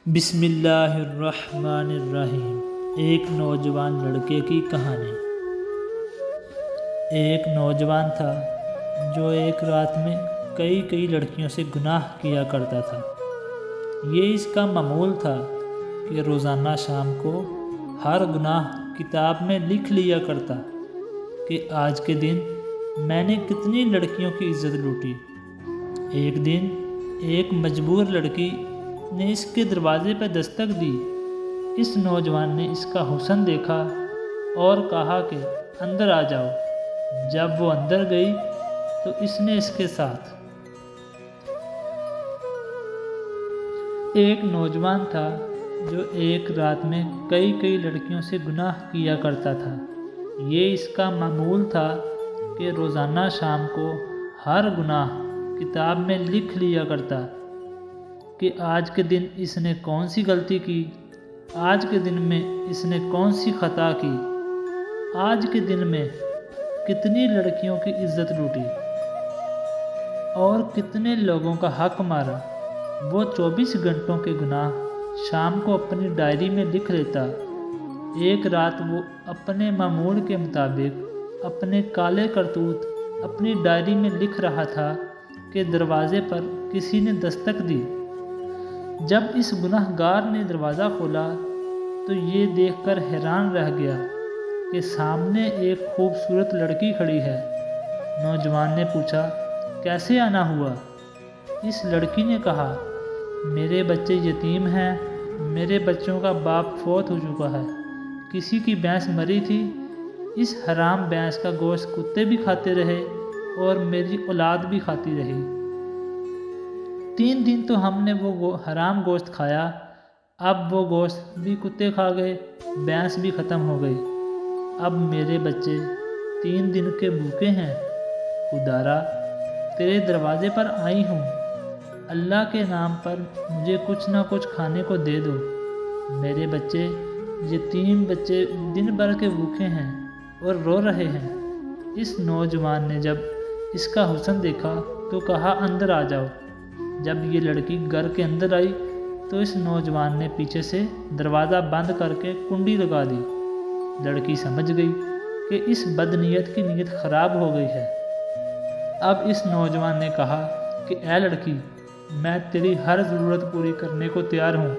بسم اللہ الرحمن الرحیم۔ ایک نوجوان لڑکے کی کہانی۔ ایک نوجوان تھا جو ایک رات میں کئی لڑکیوں سے گناہ کیا کرتا تھا۔ یہ اس کا معمول تھا کہ روزانہ شام کو ہر گناہ کتاب میں لکھ لیا کرتا کہ آج کے دن میں نے کتنی لڑکیوں کی عزت لوٹی۔ ایک دن ایک مجبور لڑکی نے اس کے دروازے پہ دستک دی۔ اس نوجوان نے اس کا حسن دیکھا اور کہا کہ اندر آ جاؤ۔ جب وہ اندر گئی تو اس نے اس کے ساتھ ایک نوجوان تھا جو ایک رات میں کئی لڑکیوں سے گناہ کیا کرتا تھا۔ یہ اس کا معمول تھا کہ روزانہ شام کو ہر گناہ کتاب میں لکھ لیا کرتا کہ آج کے دن اس نے کون سی غلطی کی، آج کے دن میں اس نے کون سی خطا کی، آج کے دن میں کتنی لڑکیوں کی عزت لوٹی اور کتنے لوگوں کا حق مارا۔ وہ 24 گھنٹوں کے گناہ شام کو اپنی ڈائری میں لکھ لیتا۔ ایک رات وہ اپنے معمول کے مطابق اپنے کالے کرتوت اپنی ڈائری میں لکھ رہا تھا کہ دروازے پر کسی نے دستک دی۔ جب اس گناہ گار نے دروازہ کھولا تو یہ دیکھ کر حیران رہ گیا کہ سامنے ایک خوبصورت لڑکی کھڑی ہے۔ نوجوان نے پوچھا، کیسے آنا ہوا؟ اس لڑکی نے کہا، میرے بچے یتیم ہیں، میرے بچوں کا باپ فوت ہو چکا ہے، کسی کی بھینس مری تھی، اس حرام بھینس کا گوشت کتے بھی کھاتے رہے اور میری اولاد بھی کھاتی رہی۔ 3 دن تو ہم نے وہ حرام گوشت کھایا، اب وہ گوشت بھی کتے کھا گئے، بھینس بھی ختم ہو گئی، اب میرے بچے 3 دن کے بھوکے ہیں۔ خدارا، تیرے دروازے پر آئی ہوں، اللہ کے نام پر مجھے کچھ نہ کچھ کھانے کو دے دو۔ میرے بچے یتیم بچے دن بھر کے بھوکے ہیں اور رو رہے ہیں۔ اس نوجوان نے جب اس کا حسن دیکھا تو کہا، اندر آ جاؤ۔ جب یہ لڑکی گھر کے اندر آئی تو اس نوجوان نے پیچھے سے دروازہ بند کر کے کنڈی لگا دی۔ لڑکی سمجھ گئی کہ اس بدنیت کی نیت خراب ہو گئی ہے۔ اب اس نوجوان نے کہا کہ اے لڑکی، میں تیری ہر ضرورت پوری کرنے کو تیار ہوں،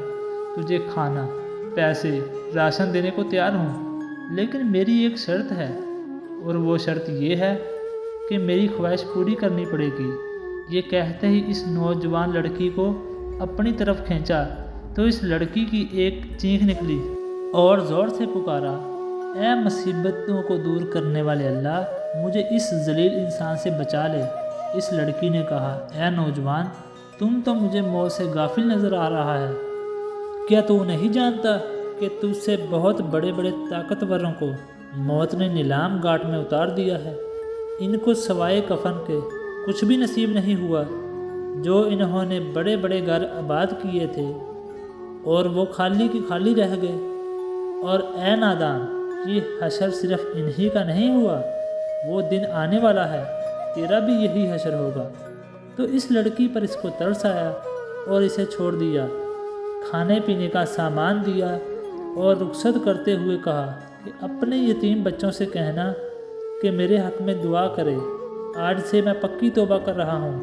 تجھے کھانا، پیسے، راشن دینے کو تیار ہوں، لیکن میری ایک شرط ہے، اور وہ شرط یہ ہے کہ میری خواہش پوری کرنی پڑے گی۔ یہ کہتے ہی اس نوجوان لڑکی کو اپنی طرف کھینچا تو اس لڑکی کی ایک چیخ نکلی اور زور سے پکارا، اے مصیبتوں کو دور کرنے والے اللہ، مجھے اس ذلیل انسان سے بچا لے۔ اس لڑکی نے کہا، اے نوجوان، تم تو مجھے موت سے غافل نظر آ رہا ہے۔ کیا تو نہیں جانتا کہ تجھ سے بہت بڑے طاقتوروں کو موت نے نیلام گھاٹ میں اتار دیا ہے؟ ان کو سوائے کفن کے کچھ بھی نصیب نہیں ہوا۔ جو انہوں نے بڑے گھر آباد کیے تھے اور وہ خالی کی خالی رہ گئے۔ اور اے نادان، یہ حشر صرف انہی کا نہیں ہوا، وہ دن آنے والا ہے، تیرا بھی یہی حشر ہوگا۔ تو اس لڑکی پر اس کو ترس آیا اور اسے چھوڑ دیا، کھانے پینے کا سامان دیا اور رخصت کرتے ہوئے کہا کہ اپنے یتیم بچوں سے کہنا کہ میرے حق میں دعا کرے، آج سے میں پکی توبہ کر رہا ہوں،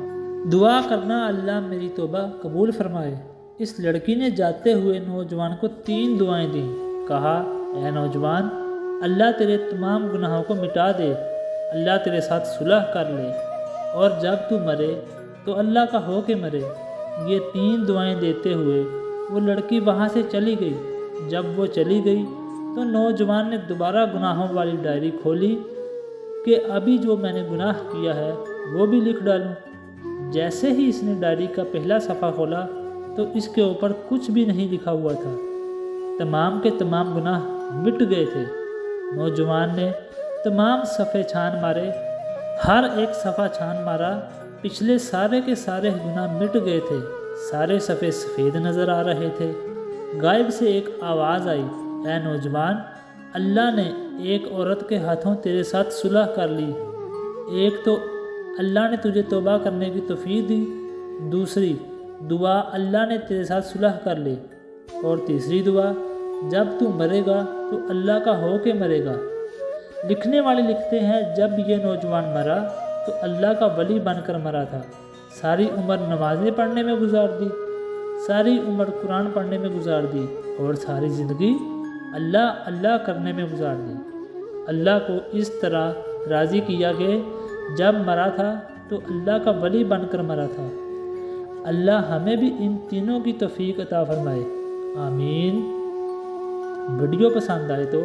دعا کرنا اللہ میری توبہ قبول فرمائے۔ اس لڑکی نے جاتے ہوئے نوجوان کو 3 دعائیں دیں۔ کہا، اے نوجوان، اللہ تیرے تمام گناہوں کو مٹا دے، اللہ تیرے ساتھ صلح کر لے، اور جب تو مرے تو اللہ کا ہو کے مرے۔ یہ 3 دعائیں دیتے ہوئے وہ لڑکی وہاں سے چلی گئی۔ جب وہ چلی گئی تو نوجوان نے دوبارہ گناہوں والی ڈائری کھولی کہ ابھی جو میں نے گناہ کیا ہے وہ بھی لکھ ڈالوں۔ جیسے ہی اس نے ڈائری کا پہلا صفحہ کھولا تو اس کے اوپر کچھ بھی نہیں لکھا ہوا تھا، تمام کے تمام گناہ مٹ گئے تھے۔ نوجوان نے تمام صفحے چھان مارے، ہر ایک صفحہ چھان مارا، پچھلے سارے کے سارے گناہ مٹ گئے تھے، سارے صفحے سفید نظر آ رہے تھے۔ غائب سے ایک آواز آئی، اے نوجوان، اللہ نے ایک عورت کے ہاتھوں تیرے ساتھ صلح کر لی۔ ایک تو اللہ نے تجھے توبہ کرنے کی توفیق دی، دوسری دعا اللہ نے تیرے ساتھ صلح کر لی۔ اور تیسری دعا، جب تو مرے گا تو اللہ کا ہو کے مرے گا۔ لکھنے والے لکھتے ہیں جب یہ نوجوان مرا تو اللہ کا ولی بن کر مرا تھا۔ ساری عمر نمازیں پڑھنے میں گزار دی، ساری عمر قرآن پڑھنے میں گزار دی، اور ساری زندگی اللہ اللہ کرنے میں گزار دی۔ اللہ کو اس طرح راضی کیا کہ جب مرا تھا تو اللہ کا ولی بن کر مرا تھا۔ اللہ ہمیں بھی ان تینوں کی توفیق عطا فرمائے، آمین۔ ویڈیو پسند آئے تو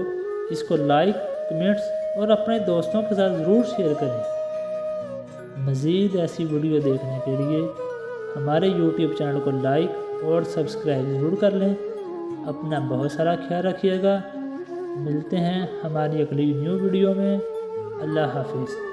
اس کو لائک، کمنٹس اور اپنے دوستوں کے ساتھ ضرور شیئر کریں۔ مزید ایسی ویڈیو دیکھنے کے لیے ہمارے یوٹیوب چینل کو لائک اور سبسکرائب ضرور کر لیں۔ اپنا بہت سارا خیال رکھیے گا۔ ملتے ہیں ہماری اگلی نیو ویڈیو میں۔ اللہ حافظ۔